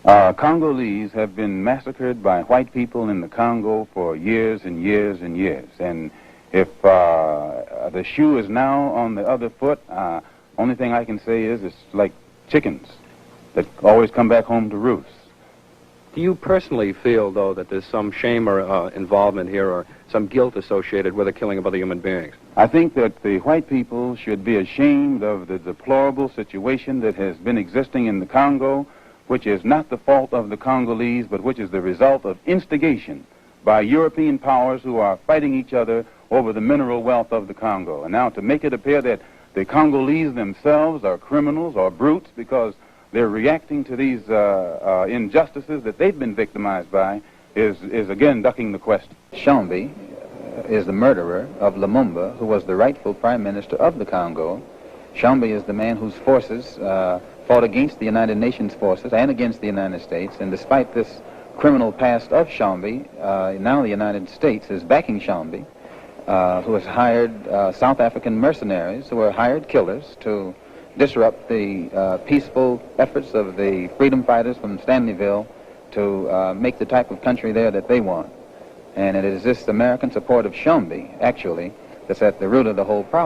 Congolese have been massacred by white people in the Congo for years and years and years. And if the shoe is now on the other foot, only thing I can say is it's like chickens that always come back home to roost. Do you personally feel, though, that there's some shame or involvement here or some guilt associated with the killing of other human beings? I think that the white people should be ashamed of the deplorable situation that has been existing in the Congo, which is not the fault of the Congolese, but which is the result of instigation by European powers who are fighting each other over the mineral wealth of the Congo. And now to make it appear that the Congolese themselves are criminals or brutes because they're reacting to these injustices that they've been victimized by is again ducking the question. Shambi is the murderer of Lumumba, who was the rightful prime minister of the Congo. Shambi is the man whose forces fought against the United Nations forces and against the United States, and despite this criminal past of Shambi, now the United States is backing Shambi, who has hired South African mercenaries who are hired killers to disrupt the peaceful efforts of the freedom fighters from Stanleyville to make the type of country there that they want. And it is this American support of Shambi, actually, that's at the root of the whole problem.